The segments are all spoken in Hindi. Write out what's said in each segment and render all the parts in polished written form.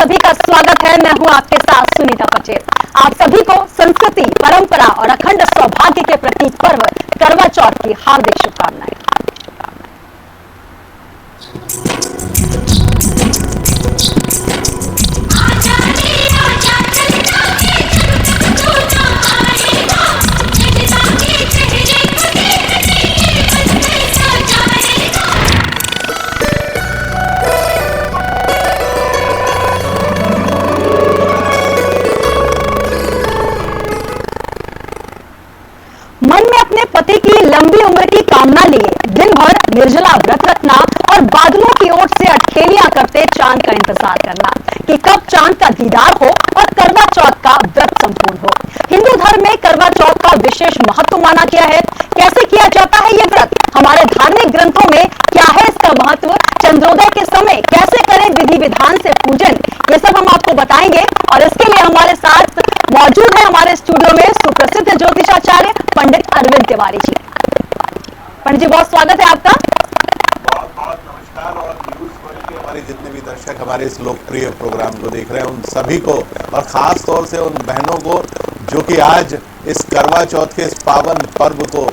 सभी का स्वागत है। मैं हूं आपके साथ सुनीता पटेल। आप सभी को संस्कृति, परंपरा और अखंड सौभाग्य के प्रतीक पर्व करवा चौथ की हार्दिक शुभकामनाएं। मन में अपने पति की लंबी उम्र की कामना लिए दिन भर निर्जला व्रत रखना और बादलों की ओर से अटखेलियां करते चांद का इंतजार करना कि कब चांद का दीदार हो और करवा चौथ का व्रत संपूर्ण हो। हिंदू धर्म में करवा चौथ का विशेष महत्व माना गया है। कैसे किया जाता है ये व्रत, हमारे धार्मिक ग्रंथों में क्या है इसका महत्व, चंद्रोदय के समय कैसे करें विधि विधान से पूजन, ये सब हम आपको बताएंगे। और इसके लिए हमारे साथ मौजूद है हमारे स्टूडियो में सुप्रसिद्ध ज्योतिषाचार्य पंडित अरविंद तिवारी जी। पंडित जी, बहुत स्वागत है आपका। बहुत बहुत नमस्कार। और न्यूज वर्ल्ड के हमारे जितने भी दर्शक हमारे इस लोकप्रिय प्रोग्राम को देख रहे हैं उन सभी को, और खास तौर से उन बहनों को जो कि आज इस करवा चौथ के इस पावन पर्व को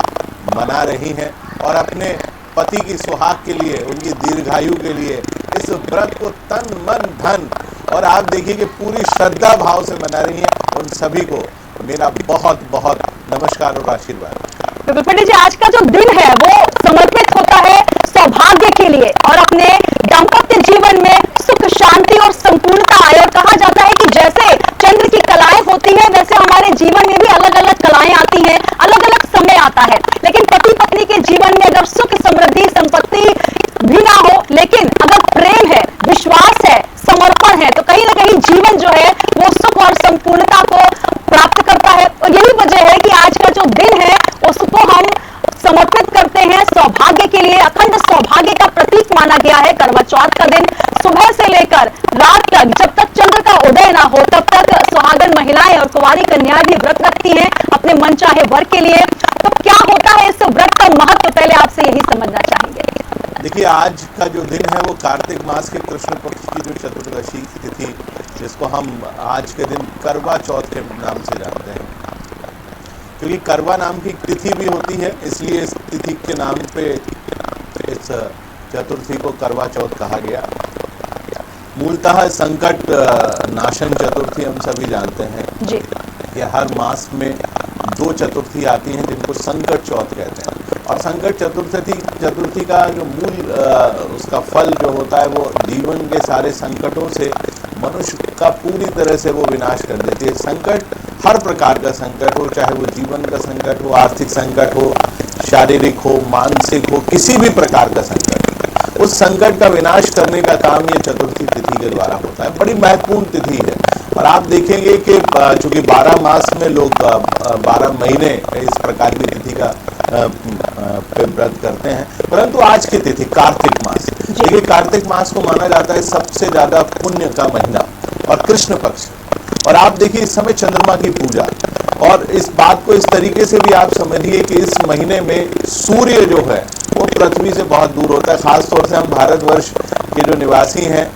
मना रही हैं और अपने पति की सुहाग के लिए, उनकी दीर्घायु के लिए इस व्रत को तन मन धन और आप देखिए कि पूरी श्रद्धा भाव से मना रही हैं। उन सभी को मेरा बहुत बहुत नमस्कार और आशीर्वाद। पंडित जी, आज का जो दिन है वो समर्पित होता है सौभाग्य के लिए और अपने दाम्पत्य जीवन में सुख शांति और संपूर्णता आए। और कहा जाता है कि जैसे चंद्र की कलाएं होती है वैसे हमारे जीवन में भी अलग अलग कलाएं आती हैं, अलग अलग समय आता है। लेकिन पति पत्नी के जीवन में अगर सुख समृद्धि संपत्ति भी ना हो, लेकिन अगर प्रेम है, विश्वास है, समर्पण है, तो कहीं ना कहीं जीवन जो है वो सुख और संपूर्णता को प्राप्त करता है। और यही वजह है कि आज का जो दिन है उसको हम समर्पित करते हैं सौभाग्य के लिए। अखंड सौभाग्य का प्रतीक माना गया है करवा चौथ का दिन। सुबह से लेकर रात तक, जब तक चंद्र का उदय ना हो तब तक सुहागन महिलाएं और कुंवारी कन्याएं भी व्रत रखती हैं अपने मनचाहे वर के लिए। तो क्या होता है इस व्रत का महत्व, पहले आपसे यही समझना चाहेंगे। देखिए, आज का जो दिन है वो कार्तिक मास के कृष्ण पक्ष की जो चतुर्दशी तिथि, जिसको हम आज के दिन करवा चौथ के नाम से जानते हैं, क्योंकि करवा नाम की तिथि भी होती है, इसलिए इस तिथि के नाम पे इस चतुर्थी को करवा चौथ कहा गया। मूलतः संकट नाशन चतुर्थी हम सभी जानते हैं जी। कि हर मास में 2 चतुर्थी आती हैं जिनको संकट चौथ कहते हैं। और संकट चतुर्थी का जो मूल उसका फल जो होता है वो जीवन के सारे संकटों से मनुष्य का पूरी तरह से वो विनाश कर देती है। संकट हर प्रकार का संकट हो, चाहे वो जीवन का संकट हो, आर्थिक संकट हो, शारीरिक हो, मानसिक हो, किसी भी प्रकार का संकट, उस संकट का विनाश करने का काम ये चतुर्थी तिथि के द्वारा होता है। बड़ी महत्वपूर्ण तिथि है। और आप देखेंगे कि चूंकि 12 मास में लोग 12 महीने इस प्रकार की तिथि का व्रत करते हैं, परंतु आज की तिथि कार्तिक मास, देखिए कार्तिक मास को माना जाता है सबसे ज्यादा पुण्य का महीना और कृष्ण पक्ष। और आप देखिए इस समय चंद्रमा की पूजा, और इस बात को इस तरीके से भी आप समझिए कि इस महीने में सूर्य जो है वो पृथ्वी से बहुत दूर होता है। खासतौर से हम भारतवर्ष के जो निवासी हैं,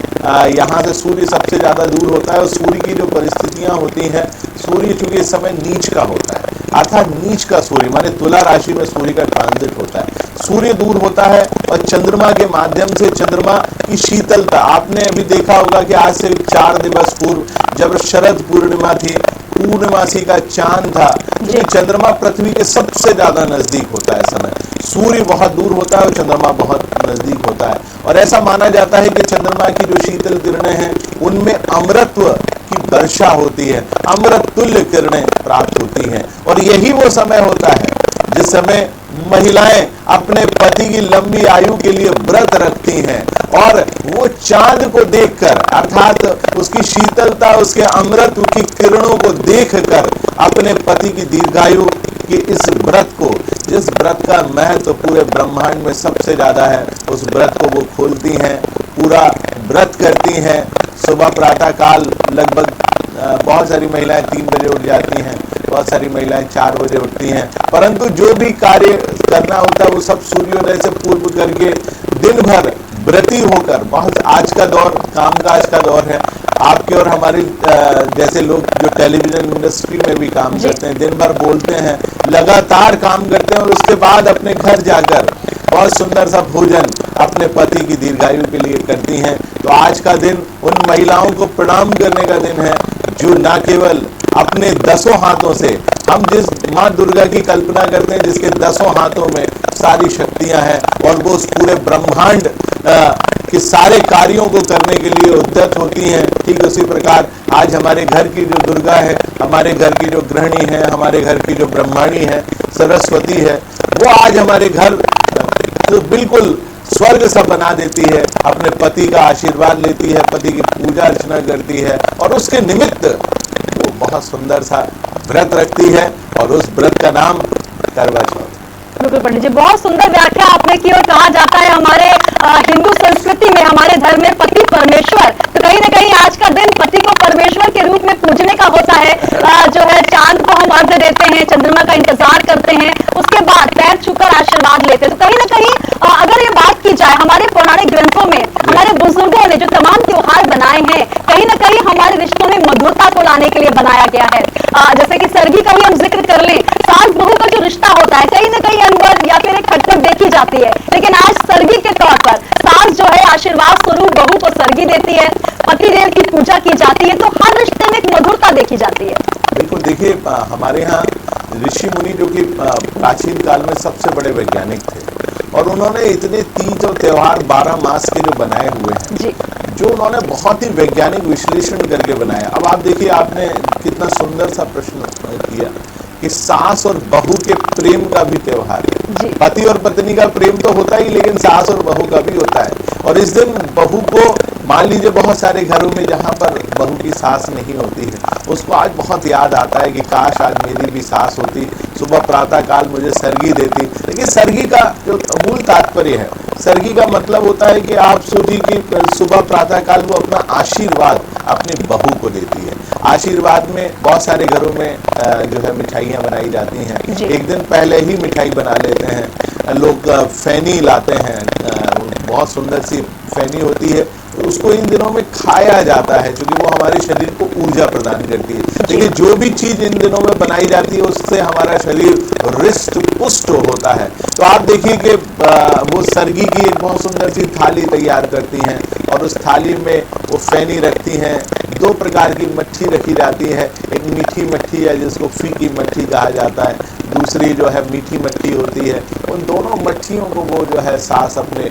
यहाँ से सूर्य सबसे ज्यादा दूर होता है। और सूर्य की जो परिस्थितियां होती हैं, सूर्य चूंकि इस समय नीच का होता है, अर्थात नीच का सूर्य माने तुला राशि में सूर्य का ट्रांजिट होता है, सूर्य दूर होता है और चंद्रमा के माध्यम से चंद्रमा की शीतलता, आपने अभी देखा होगा कि आज से 4 दिवस पूर्व जब शरद पूर्णिमा थी, पूर्णमासी का चांद था, क्योंकि चंद्रमा पृथ्वी के सबसे ज्यादा नजदीक होता है। समय सूर्य बहुत दूर होता है और चंद्रमा बहुत नजदीक होता है। और ऐसा माना जाता है कि चंद्रमा की जो शीतल किरणें हैं उनमें अमृतत्व की वर्षा होती है, अमृत तुल्य किरणें प्राप्त होती हैं। और यही वो समय होता है जिस समय महिलाएं अपने पति की लंबी आयु के लिए व्रत रखती हैं और वो चांद को देखकर, अर्थात उसकी शीतलता, उसके अमृत की किरणों को देखकर अपने पति की दीर्घायु के इस व्रत को, जिस व्रत का महत्व पूरे ब्रह्मांड में सबसे ज्यादा है, उस व्रत को वो खोलती हैं, पूरा व्रत करती हैं। सुबह प्रातः काल लगभग बहुत सारी महिलाएं 3 बजे उठ जाती हैं बहुत सारी महिलाएं 4 बजे उठती हैं, परंतु जो भी कार्य करना होता है वो सब सूर्योदय से पूर्व करके दिन भर व्रती होकर, बहुत आज का दौर कामकाज का दौर है, आपके और हमारे जैसे लोग जो टेलीविजन इंडस्ट्री में भी काम करते हैं, दिन भर बोलते हैं, लगातार काम करते हैं और उसके बाद अपने घर जाकर बहुत सुंदर सा भोजन अपने पति की दीर्घायु के लिए करती हैं। तो आज का दिन उन महिलाओं को प्रणाम करने का दिन है जो न केवल अपने 10 हाथों से, हम जिस माँ दुर्गा की कल्पना करते हैं जिसके 10 हाथों में सारी शक्तियां हैं और वो उस पूरे ब्रह्मांड के सारे कार्यों को करने के लिए उद्यत होती हैं, ठीक उसी प्रकार आज हमारे घर की जो दुर्गा है, हमारे घर की जो गृहिणी है, हमारे घर की जो ब्रह्माणी है, सरस्वती है, वो आज हमारे घर तो बिल्कुल स्वर्ग सा बना देती है, अपने पति का आशीर्वाद लेती है, पति की पूजा अर्चना करती है और उसके निमित्त वो बहुत सुंदर सा व्रत रखती है और उस व्रत का नाम करवा चौथ। बिल्कुल पंडित जी, बहुत सुंदर व्याख्या आपने की। और कहा जाता है हमारे हिंदू संस्कृति में, हमारे धर्म में पति परमेश्वर, तो कहीं ना कहीं आज का दिन पति को परमेश्वर के रूप में पूजने का होता है। जो है चांद को हम अर्घ्य देते हैं, चंद्रमा का इंतजार करते हैं, उसके बाद पैर छूकर आशीर्वाद लेते हैं। तो कहीं ना कहीं अगर ये बात की जाए, हमारे पौराणिक ग्रंथों में हमारे बुजुर्गों ने जो तमाम त्योहार बनाए हैं, कहीं ना कहीं हमारे रिश्तों में मधुरता को लाने के लिए बनाया गया है। जैसे कि सरगी का ही हम जिक्र कर लें, सास बहू का जो रिश्ता होता है कहीं ना कहीं अनबन या फिर एक खटपट देखी जाती है, लेकिन आज सरगी के तौर पर सास जो है आशीर्वाद स्वरूप बहू को सरगी देती है, पतिदेव की पूजा की जाती है, तो हर रिश्ते में एक मधुरता देखी जाती है। बिल्कुल, देखिए हमारे यहाँ ऋषि मुनि जो कि प्राचीन काल में सबसे बड़े वैज्ञानिक थे और उन्होंने इतने तीज और त्योहार 12 मास के जो बनाए हुए हैं जी। जो उन्होंने बहुत ही वैज्ञानिक विश्लेषण करके बनाया। अब आप देखिए, आपने कितना सुंदर सा प्रश्न किया कि सास और बहू के प्रेम का भी त्योहार है। पति और पत्नी का प्रेम तो होता ही, लेकिन सास और बहू का भी होता है। और इस दिन बहू को, मान लीजिए बहुत सारे घरों में जहाँ पर बहू की सास नहीं होती है, उसको आज बहुत याद आता है कि काश आज मेरी भी सास होती, सुबह प्रातः काल मुझे सरगी देती। लेकिन सरगी का जो मूल तात्पर्य है, सरगी का मतलब होता है कि आप सूजी की सुबह प्रातः काल वो अपना आशीर्वाद अपनी बहू को देती है। आशीर्वाद में बहुत सारे घरों में जो है मिठाइयाँ बनाई जाती हैं। एक दिन पहले ही मिठाई बना लेते हैं लोग, फैनी लाते हैं, बहुत सुंदर सी फैनी होती है, उसको इन दिनों में खाया जाता है क्योंकि वो हमारे शरीर को ऊर्जा प्रदान करती है। लेकिन जो भी चीज इन दिनों में बनाई जाती है उससे हमारा शरीर हृष्ट पुष्ट होता है। तो आप देखिए कि वो सरगी की एक बहुत सुंदर सी थाली तैयार करती हैं और उस थाली में वो फैनी रखती हैं। 2 प्रकार की मट्ठी रखी जाती है, एक मीठी मट्ठी है जिसको फीकी मट्ठी कहा जाता है, दूसरी जो है मीठी मट्ठी होती है। उन दोनों मट्ठियों को वो जो है सास अपने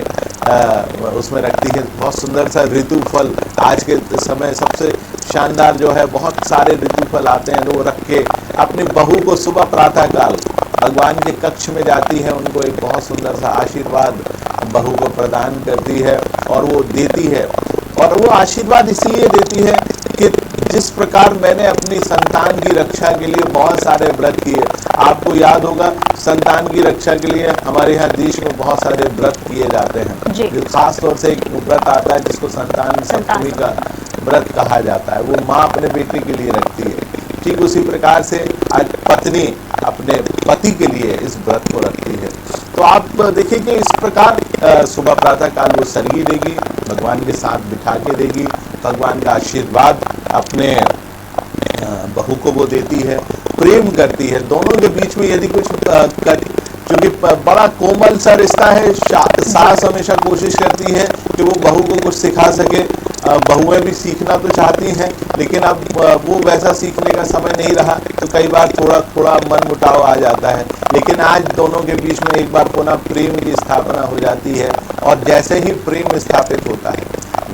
उसमें रखती है। बहुत सुंदर सा ऋतु फल, आज के समय सबसे शानदार जो है, बहुत सारे ऋतु फल आते हैं, वो रख के अपनी बहू को सुबह प्रातः काल भगवान के कक्ष में जाती है, उनको एक बहुत सुंदर सा आशीर्वाद बहू को प्रदान करती है और वो देती है। और वो आशीर्वाद इसलिए देती है कि जिस प्रकार मैंने अपनी संतान की रक्षा के लिए बहुत सारे व्रत किए, आपको याद होगा संतान की रक्षा के लिए हमारे यहाँ देश में बहुत सारे व्रत किए जाते हैं। खास तौर से एक व्रत आता है जिसको संतान सप्तमी का व्रत कहा जाता है, वो माँ अपने बेटे के लिए रखती है। ठीक उसी प्रकार से आज पत्नी अपने पति के लिए इस व्रत को रखती है। तो आप देखिए कि इस प्रकार सुबह प्रातः काल वो सरगी देगी, भगवान के साथ बिठा के देगी, भगवान का आशीर्वाद अपने बहू को वो देती है, प्रेम करती है। दोनों के बीच में यदि कुछ क्योंकि बड़ा कोमल सा रिश्ता है, सास हमेशा कोशिश करती है कि वो बहू को कुछ सिखा सके। बहुएं भी सीखना तो चाहती हैं, लेकिन अब वो वैसा सीखने का समय नहीं रहा, तो कई बार थोड़ा मन मुटाव आ जाता है। लेकिन आज दोनों के बीच में एक बार पुनः प्रेम की स्थापना हो जाती है और जैसे ही प्रेम स्थापित होता है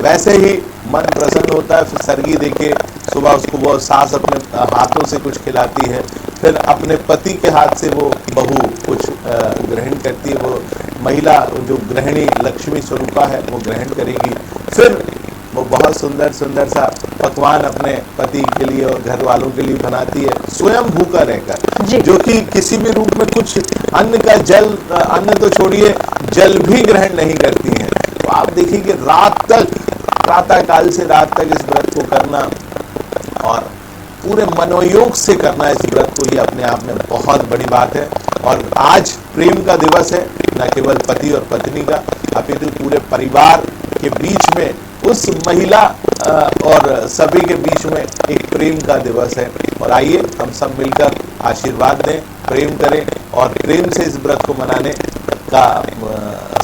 वैसे ही मन प्रसन्न होता है। फिर सरगी देके सुबह उसको वो सास अपने हाथों से कुछ खिलाती है, फिर अपने पति के हाथ से वो बहू कुछ ग्रहण करती है। वो महिला जो गृहिणी लक्ष्मी स्वरूपा है वो ग्रहण करेगी। फिर वो बहुत सुंदर सुंदर सा पकवान अपने पति के लिए और घर वालों के लिए बनाती है, स्वयं भूखा रहकर, जो कि किसी भी रूप में कुछ अन्न का अन्न तो छोड़िए, जल भी ग्रहण नहीं करती हैं। तो आप देखिए कि रात तक, प्रातः काल से रात तक इस व्रत को करना और पूरे मनोयोग से करना इस व्रत को, ये अपने आप में बहुत बड़ी बात है। और आज प्रेम का दिवस है, न केवल पति और पत्नी का, अपितु पूरे परिवार के बीच में, उस महिला और सभी के बीच में एक प्रेम का दिवस है। और आइए हम सब मिलकर आशीर्वाद दें, प्रेम करें और प्रेम से इस व्रत को मनाने का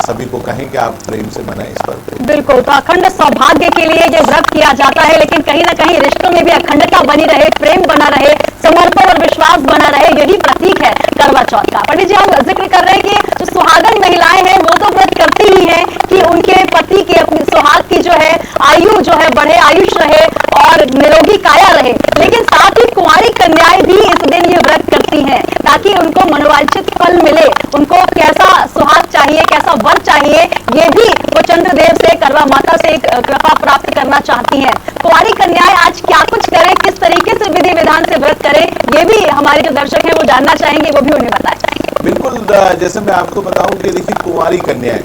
सभी को कहें कि आप प्रेम से मनाएं इस पर्व को। बिल्कुल, तो अखंड सौभाग्य के लिए ये व्रत किया जाता है, लेकिन कहीं ना कहीं रिश्तों में भी अखंडता बनी रहे, प्रेम बना रहे, समर्पण और विश्वास बना रहे, यही प्रतीक है करवा चौथ का। पंडित जी, हम जिक्र कर रहे हैं कि जो सुहागन महिलाएं हैं वो तो व्रत करती ही हैं कि उनके पति के, अपनी सुहाग की जो है आयु जो है बढ़े, आयुष रहे और निरोगी काया रहे, लेकिन साथ ही कुंवारी कन्याएं भी इस दिन ये व्रत करती हैं ताकि उनको मनोवांछित फल मिले। उनको कैसा सुहाग चाहिए, कैसा वर चाहिए, ये भी वो चंद्रदेव से, करवा माता से एक कृपा प्राप्त करना चाहती हैं। कुंवारी कन्याएं आज क्या कुछ करें, किस तरीके से विधि विधान से व्रत करें, ये भी हमारे जो दर्शक हैं वो जानना चाहेंगे, वो भी उन्हें बताएं। बिल्कुल, जैसे मैं आपको बताऊं कि देखिए, कुंवारी कन्याएं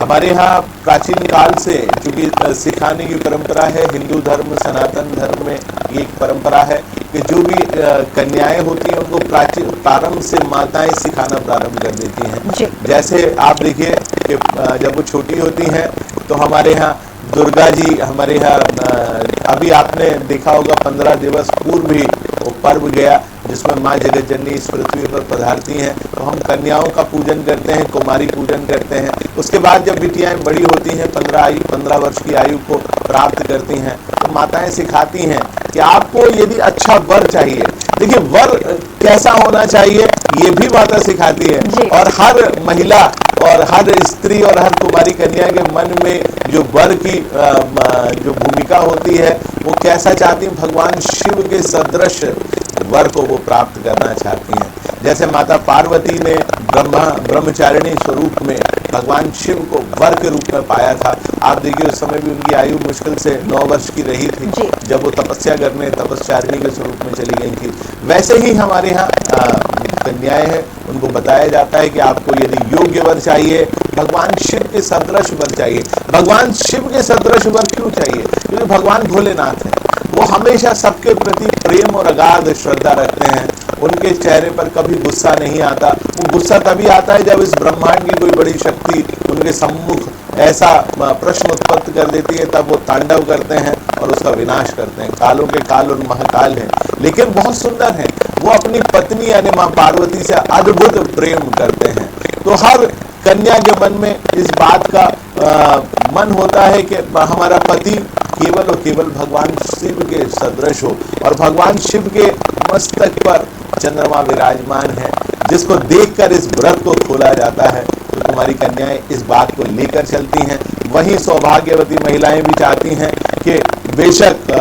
हमारे यहाँ प्राचीन काल से, क्योंकि सिखाने की परंपरा है, हिंदू धर्म, सनातन धर्म में ये एक परंपरा है कि जो भी कन्याएं होती हैं उनको प्रारंभ से माताएं सिखाना प्रारंभ कर देती हैं। जैसे आप देखिए कि जब वो छोटी होती हैं तो हमारे यहाँ दुर्गा जी, हमारे यहाँ अभी आपने देखा होगा 15 दिवस पूर्व ही वो पर्व गया जिसमें माँ जगत जननी इस पृथ्वी पर पधारती हैं, तो हम कन्याओं का पूजन करते हैं, कुमारी पूजन करते हैं। उसके बाद जब बिटियाएं बड़ी होती हैं, 15 वर्ष की आयु को प्राप्त करती हैं, तो माताएं सिखाती हैं कि आपको यदि अच्छा वर चाहिए, देखिए वर कैसा होना चाहिए ये भी माता सिखाती है। और हर महिला और हर स्त्री और हर कुमारी कन्या के मन में जो वर की जो भूमिका होती है वो कैसा चाहती है, भगवान शिव के सदृश वर को वो प्राप्त करना चाहती हैं। जैसे माता पार्वती ने ब्रह्मचारिणी स्वरूप में भगवान शिव को वर के रूप में पाया था। आप देखिए उस समय भी उनकी आयु मुश्किल से 9 वर्ष की रही थी जब वो तपस्या करने तपस्चारिणी के स्वरूप में चली गई थी। वैसे ही हमारे यहाँ कन्याएं हैं, उनको बताया जाता है कि आपको यदि योग्य वर चाहिए, भगवान शिव के सदृश वर चाहिए। भगवान शिव के सदृश वर क्यों चाहिए? क्योंकि भगवान भोलेनाथ हैं, वो हमेशा सबके प्रति प्रेम और अगाध श्रद्धा रखते हैं। उनके चेहरे पर कभी गुस्सा नहीं आता। वो गुस्सा तभी आता है जब इस ब्रह्मांड की कोई बड़ी शक्ति उनके सम्मुख ऐसा प्रश्न उत्पन्न कर देती है, तब वो तांडव करते हैं और उसका विनाश करते हैं। कालों के काल और महाकाल हैं, लेकिन बहुत सुंदर हैं। वो अपनी पत्नी यानी माँ पार्वती से अद्भुत प्रेम करते हैं। तो हर कन्या के मन में इस बात का मन होता है कि हमारा पति केवल और केवल भगवान शिव के सदृश हो, और भगवान शिव के मस्तक पर चंद्रमा विराजमान है, जिसको देखकर इस व्रत को खोला जाता है। तो तुम्हारी कन्याएं इस बात को लेकर चलती हैं। वहीं सौभाग्यवती महिलाएं भी चाहती हैं कि बेशक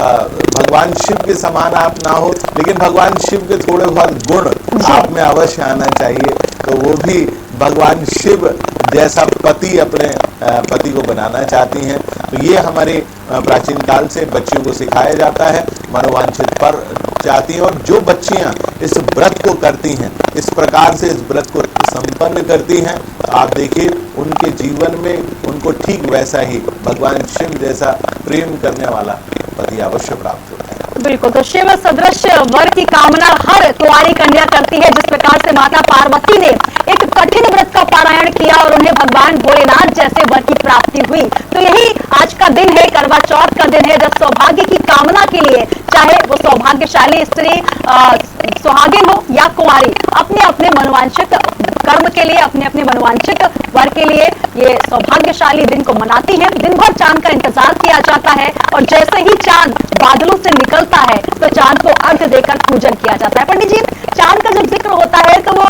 भगवान शिव के समान आप ना हो, लेकिन भगवान शिव के थोड़े बहुत गुण आप में अवश्य आना चाहिए। तो वो भी भगवान शिव जैसा पति अपने पति को बनाना चाहती हैं। तो ये हमारे प्राचीन काल से बच्चियों को सिखाया जाता है, मनोवांछित पर चाहती हैं। और जो बच्चियां इस व्रत को करती हैं, इस प्रकार से इस व्रत को संपन्न करती हैं, तो आप देखिए उनके जीवन में उनको ठीक वैसा ही भगवान शिव जैसा प्रेम करने वाला पति अवश्य प्राप्त होता है। बिल्कुल, तो शिव सदृश वर की कामना हर कुंवारी कन्या करती है। जिस प्रकार से माता पार्वती ने एक कठिन व्रत का पारायण किया और उन्हें भगवान भोलेनाथ जैसे वर की प्राप्ति हुई, तो यही आज का दिन है, करवा चौथ का दिन है, जब सौभाग्य की कामना के लिए, चाहे वो सौभाग्यशाली स्त्री सुहागिन हो या कुंवारी, अपने अपने मनोवांछित कर्म के लिए, अपने अपने मनोवांछित वर के लिए ये सौभाग्यशाली दिन को मनाती हैं। दिन भर चांद का इंतजार किया जाता है और जैसे ही चांद बादलों से निकलता है तो चांद को अर्घ्य देकर पूजन किया जाता है। पंडित जी, चांद का जब जिक्र होता है तो वो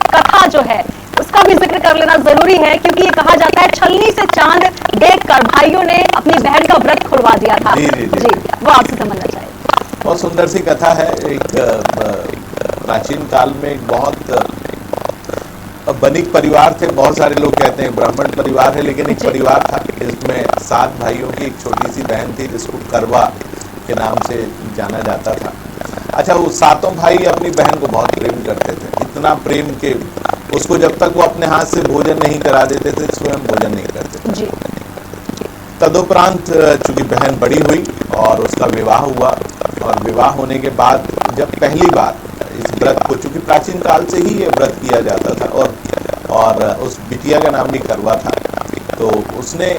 कथा जो है उसका भी जिक्र कर लेना जरूरी है, क्योंकि ये कहा जाता है छलनी से चांद देखकर भाइयों ने अपनी बहन का व्रत खुलवा दिया था। जी, वो आपसे समझना चाहिए। बहुत सुंदर सी कथा है। एक प्राचीन काल में एक बहुत बनिक परिवार थे। बहुत सारे लोग कहते हैं ब्राह्मण परिवार है, लेकिन एक परिवार था, इसमें 7 भाइयों की एक छोटी सी बहन थी जिसको करवा के नाम से जाना जाता था। अच्छा, वो 7 भाई अपनी बहन को बहुत प्रेम करते थे, इतना प्रेम के उसको जब तक वो अपने हाथ से भोजन नहीं करा देते थे, स्वयं भोजन नहीं करते थे। तदुपरांत चूंकि बहन बड़ी हुई और उसका विवाह हुआ और विवाह होने के बाद जब पहली बार इस व्रत को, चूंकि प्राचीन काल से ही ये व्रत किया जाता था और उस बिटिया का नाम भी करवा था, तो उसने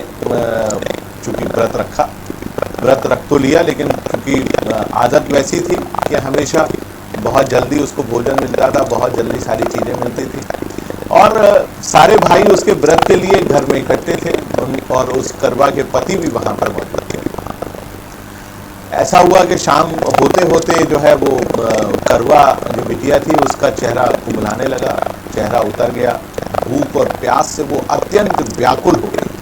चूंकि व्रत रख तो लिया, लेकिन चूंकि आदत वैसी थी कि हमेशा बहुत जल्दी उसको भोजन मिलता था, बहुत जल्दी सारी चीजें मिलती थी, और सारे भाई उसके व्रत के लिए घर में इकट्ठे थे और उस करवा के पति भी वहां पर मौजूद थे। ऐसा हुआ कि शाम होते होते जो है वो करवा जो बिटिया थी उसका चेहरा कुमलाने लगा, चेहरा उतर गया, भूख और प्यास से वो अत्यंत व्याकुल हो गई।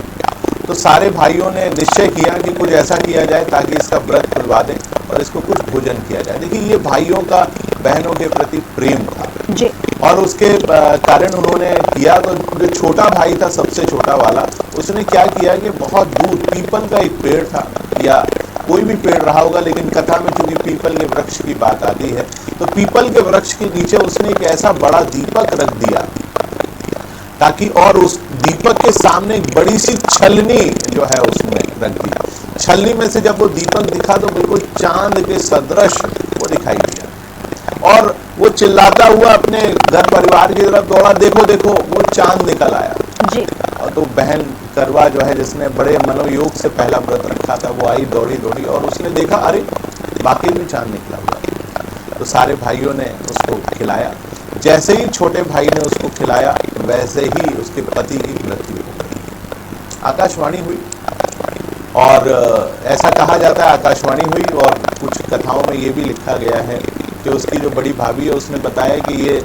तो सारे भाइयों ने निश्चय किया कि कुछ ऐसा किया जाए ताकि इसका व्रत खुलवा दें और इसको कुछ भोजन किया जाए। देखिए, ये भाइयों का बहनों के प्रति प्रेम था जी। और उसके कारण उन्होंने किया। तो जो छोटा भाई था, सबसे छोटा वाला, उसने क्या किया कि बहुत दूर पीपल का एक पेड़ था, या कोई भी पेड़ रहा होगा, लेकिन कथा में चूंकि पीपल के वृक्ष की बात आती है, तो पीपल के वृक्ष के नीचे उसने एक ऐसा बड़ा दीपक रख दिया ताकि, और उस दीपक के सामने एक बड़ी सी छलनी जो है उसमें रख दी। छलनी में से जब वो दीपक दिखा तो बिल्कुल चांद के सदृश वो दिखाई दिया और वो चिल्लाता हुआ अपने घर परिवार की तरफ दौड़ा, देखो देखो वो चांद निकल आया जी। और तो बहन करवा जो है, जिसने बड़े मनोयोग से पहला व्रत रखा था, वो आई दौड़ी और उसने देखा, अरे बाकी भी चांद निकला हुआ। तो सारे भाइयों ने उसको खिलाया। जैसे ही छोटे भाई ने उसको खिलाया, वैसे ही उसके पति की मृत्यु हो गई। आकाशवाणी हुई और ऐसा कहा जाता है आकाशवाणी हुई, और कुछ कथाओं में ये भी लिखा गया है कि उसकी जो बड़ी भाभी है उसने बताया कि ये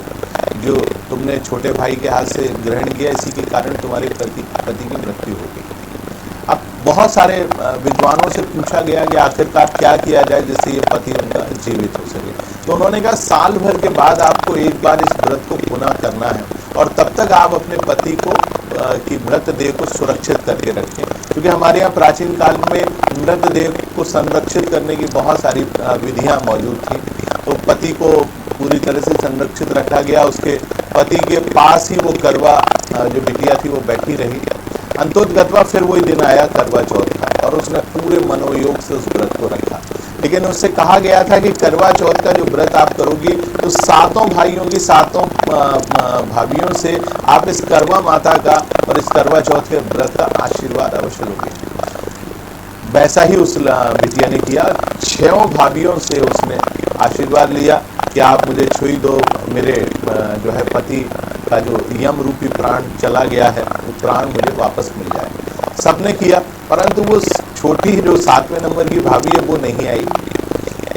जो तुमने छोटे भाई के हाथ से ग्रहण किया, इसी के कारण तुम्हारे पति की मृत्यु हो गई। अब बहुत सारे विद्वानों से पूछा गया कि आखिरकार क्या किया जाए जिससे ये पति उनका जीवित हो सके। तो उन्होंने कहा, साल भर के बाद आपको एक बार इस व्रत को पुनः करना है और तब तक आप अपने पति को की मृतदेह को सुरक्षित करके रखें, क्योंकि हमारे यहाँ प्राचीन काल में मृतदेह को संरक्षित करने की बहुत सारी विधियां मौजूद थी। तो पति को पूरी तरह से संरक्षित रखा गया, उसके पति के पास ही वो करवा जो बिटिया थी वो बैठी रही। अंतोतगत्वा फिर वही दिन आया, करवा चौथ का, और उसने पूरे मनोयोग से उस व्रत को रखा। लेकिन उससे कहा गया था कि करवा चौथ का जो व्रत आप करोगी तो सातों भाइयों की, सातों भाभियों से आप इस करवा माता का और इस करवा चौथ के व्रत का आशीर्वाद अवश्य लोगे। वैसा ही उस बिटिया ने किया। 6 भाभियों से उसने आशीर्वाद लिया कि आप मुझे छुई दो, मेरे जो है पति का जो यम रूपी प्राण चला गया है, वो प्राण मुझे वापस मिल जाए। सबने किया, परंतु वो छोटी जो 7वें नंबर की भाभी है वो नहीं आई।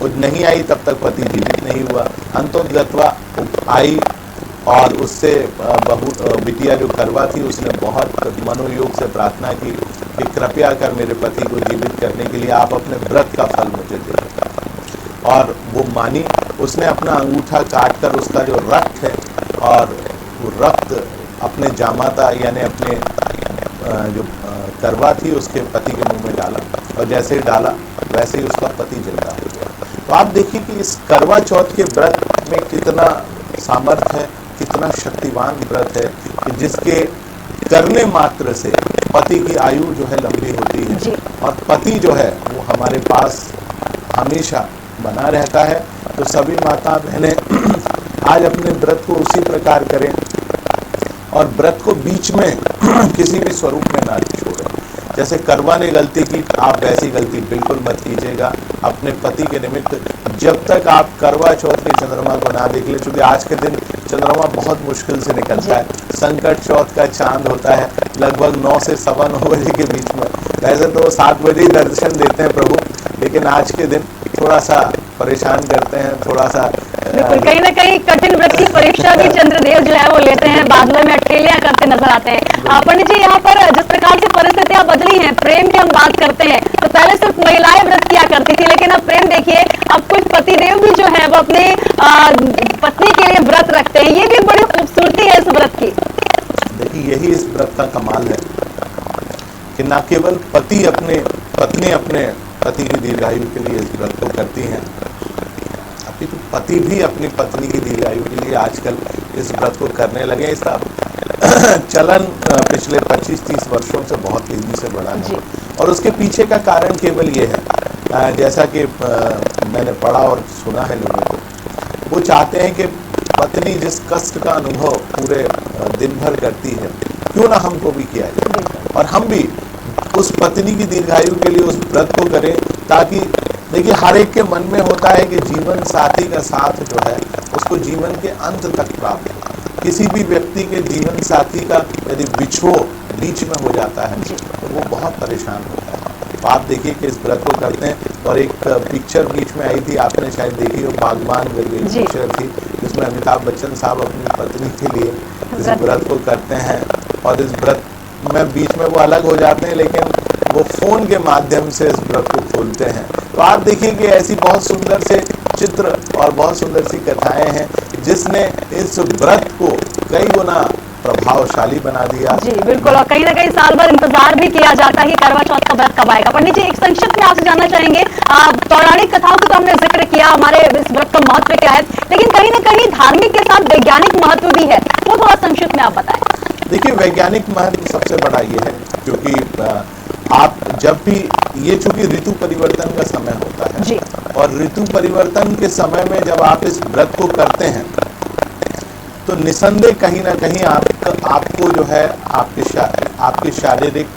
वो नहीं आई तब तक पति जीवित नहीं हुआ। अंतोतगत्वा आई और उससे बिटिया जो करवा थी उसने बहुत मनोयोग से प्रार्थना की कि कृपया कर मेरे पति को जीवित करने के लिए आप अपने व्रत का फल मुझे दें। और वो मानी। उसने अपना अंगूठा काट कर उसका जो रक्त है और वो रक्त अपने जामाता यानी अपने जो करवा थी उसके पति के मुंह में डाला, और जैसे ही डाला वैसे ही उसका पति जिंदा हो गया। तो आप देखिए कि इस करवा चौथ के व्रत में कितना सामर्थ्य है, कितना शक्तिवान व्रत है कि जिसके करने मात्र से पति की आयु जो है लंबी होती है और पति जो है वो हमारे पास हमेशा बना रहता है। तो सभी माता बहनें आज अपने व्रत को उसी प्रकार करें और व्रत को बीच में किसी भी स्वरूप में ना छोड़ें। जैसे करवा ने गलती की, आप वैसी गलती बिल्कुल मत कीजिएगा अपने पति के निमित्त। जब तक आप करवा चौथ के चंद्रमा को ना देख ले, क्योंकि आज के दिन चंद्रमा बहुत मुश्किल से निकलता है। संकट चौथ का चांद होता है लगभग 9 से 9:15 बजे के बीच में। वैसे तो 7 बजे ही दर्शन देते हैं प्रभु, लेकिन आज के दिन थोड़ा सा परेशान करते हैं, थोड़ा सा बिल्कुल कहीं ना कहीं कठिन व्रत की परीक्षा भी चंद्रदेव जो है वो लेते हैं, बादलों में अटकेलियां करते नजर आते हैं। पंडित जी, यहाँ पर जिस प्रकार से परिस्थितियां बदली हैं, प्रेम की हम बात करते हैं तो पहले सिर्फ महिलाएं व्रत किया करती थी, लेकिन अब प्रेम देखिए, अब कुछ पतिदेव भी जो है वो अपने पत्नी के लिए व्रत रखते हैं। ये भी बड़ी खूबसूरती है इस व्रत की। देखिए, यही इस व्रत का कमाल है कि न केवल पत्नी अपने पति की दीर्घायु के लिए इस व्रत को करती हैं, अभी तो पति भी अपनी पत्नी की दीर्घायु के लिए आजकल इस व्रत को करने लगे। इसका चलन पिछले 25-30 वर्षों से बहुत तेजी से बढ़ा है और उसके पीछे का कारण केवल ये है जैसा कि मैंने पढ़ा और सुना है लोगों को, वो चाहते हैं कि पत्नी जिस कष्ट का अनुभव पूरे दिन भर करती है, क्यों ना हमको भी किया जाए और हम भी उस पत्नी की दीर्घायु के लिए उस व्रत को करें, ताकि देखिए हर एक के मन में होता है कि जीवन साथी का साथ जो है उसको जीवन के अंत तक प्राप्त हो। किसी भी व्यक्ति के जीवन साथी का यदि बिछो बीच में हो जाता है तो वो बहुत परेशान होता है। तो आप देखिए कि इस व्रत को करते हैं। और एक पिक्चर बीच में आई थी, आपने शायद देखी हो, बागबान करके पिक्चर थी, जिसमें अमिताभ बच्चन साहब अपनी पत्नी के लिए इस व्रत को करते हैं। और इस व्रत में बीच में वो अलग हो जाते हैं, लेकिन वो फोन के माध्यम से इस व्रत को खोलते हैं। तो आप देखिए कि ऐसी बहुत सुंदर से चित्र और बहुत सुंदर सी कथाएं हैं जिसने इस व्रत को कई गुना प्रभावशाली बना दिया। जी बिल्कुल, और कहीं ना कहीं साल भर इंतजार भी किया जाता है कि करवा चौथ का व्रत कब आएगा। पंडित जी, एक संक्षिप्त में आपसे जानना चाहेंगे, पौराणिक कथाओं को तो हमने जिक्र किया, हमारे इस व्रत का महत्व क्या है, लेकिन कहीं ना कहीं धार्मिक के साथ वैज्ञानिक महत्व भी है, वो थोड़ा संक्षिप्त में आप बताएं। देखिए, वैज्ञानिक महत्व सबसे बड़ा ये है, क्योंकि आप जब भी ये चूंकि ऋतु परिवर्तन का समय होता है जी। और ऋतु परिवर्तन के समय में जब आप इस व्रत को करते हैं तो निसंदेह कहीं ना कहीं आपको जो है आपकी शारीरिक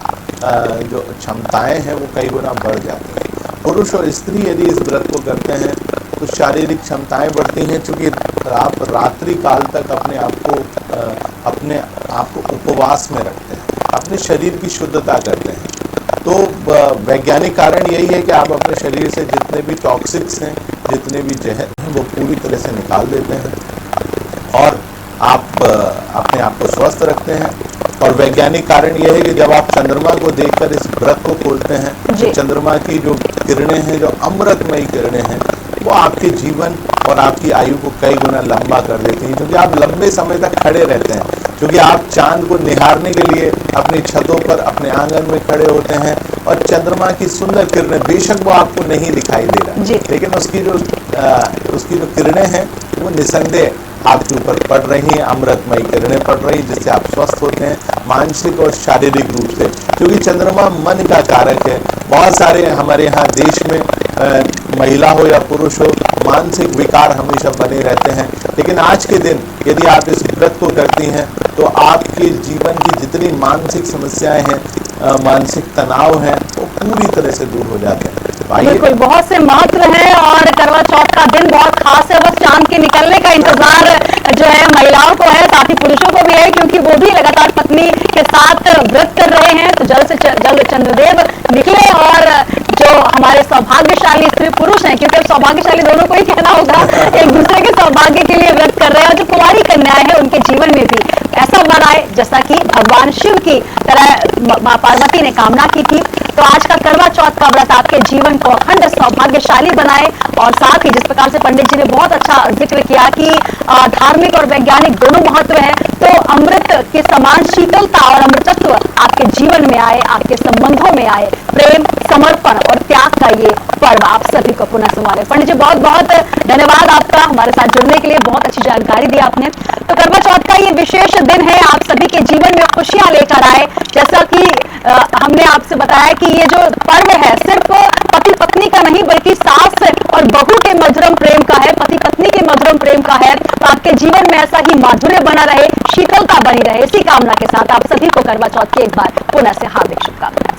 जो क्षमताएं हैं वो कई गुना बढ़ जाती हैं। पुरुष और स्त्री यदि इस व्रत को करते हैं तो शारीरिक क्षमताएं बढ़ती हैं, क्योंकि आप रात्रि काल तक अपने आप को उपवास में रखते हैं, अपने शरीर की शुद्धता करते हैं। तो वैज्ञानिक कारण यही है कि आप अपने शरीर से जितने भी टॉक्सिक्स हैं, जितने भी जहर हैं, वो पूरी तरह से निकाल देते हैं और आप अपने आप को स्वस्थ रखते हैं। और वैज्ञानिक कारण यह है कि जब आप चंद्रमा को देखकर इस व्रत को खोलते हैं तो चंद्रमा की जो किरणें हैं, जो अमृतमयी किरणें हैं, वो आपके जीवन और आपकी आयु को कई गुना लंबा कर देती हैं, क्योंकि आप लंबे समय तक खड़े रहते हैं, क्योंकि आप चांद को निहारने के लिए अपनी छतों पर, अपने आंगन में खड़े होते हैं और चंद्रमा की सुंदर किरणें, बेशक वो आपको नहीं दिखाई दे रहा, लेकिन उसकी जो किरणें हैं वो निसंदेह आपके ऊपर पड़ रही हैं, अमृतमयी किरणें पड़ रही, जिससे आप स्वस्थ होते हैं मानसिक और शारीरिक रूप से, क्योंकि चंद्रमा मन का कारक है। बहुत सारे हमारे यहाँ देश में महिला हो या पुरुष हो, मानसिक विकार हमेशा बने रहते हैं, लेकिन आज के दिन यदि आप इस व्रत को करती हैं तो आपके जीवन की जितनी मानसिक समस्याएं हैं, मानसिक तनाव है, वो पूरी तरह से दूर हो जाते हैं। बिल्कुल, बहुत से महत्व है और करवा चौथ का दिन बहुत खास है। बस चांद के निकलने का इंतजार जो है महिलाओं को है, साथ ही पुरुषों को भी है, क्योंकि वो भी लगातार पत्नी के साथ व्रत कर रहे हैं। तो जल्द से जल्द चंद्रदेव निकले और जो हमारे सौभाग्यशाली स्त्री पुरुष हैं, क्योंकि अब सौभाग्यशाली दोनों को ही कहना होगा, एक दूसरे के सौभाग्य के लिए व्रत कर रहे हैं, और जो कुंवारी कन्याएं हैं उनके जीवन में भी ऐसा वर आए जैसा कि भगवान शिव की तरह मां पार्वती ने कामना की थी। तो आज का करवा चौथ का व्रत आपके जीवन को अखंड सौभाग्यशाली बनाए। और साथ ही जिस प्रकार से पंडित जी ने बहुत अच्छा जिक्र किया कि धार्मिक और वैज्ञानिक दोनों महत्व है, तो अमृत के समान शीतलता और अमृतत्व आपके जीवन में आए, आपके संबंधों में आए, प्रेम, समर्पण और त्याग का ये पर्व आप सभी को पुनः संवारे। पंडित जी, बहुत बहुत धन्यवाद आपका हमारे साथ जुड़ने के लिए, बहुत अच्छी जानकारी दी आपने। तो करवा चौथ का ये विशेष दिन है, आप सभी के जीवन में खुशियां लेकर आए। जैसा कि हमने आपसे बताया कि ये जो पर्व है सिर्फ पति पत्नी का नहीं, बल्कि सास और बहू के मधुरम प्रेम का है, पति पत्नी के मधुरम प्रेम का है। तो आपके जीवन में ऐसा ही माधुर्य बना रहे, शीतलता बनी रहे, इसी कामना के साथ आप सभी को करवा चौथ की एक बार पुनः से हार्दिक शुभकामनाएं।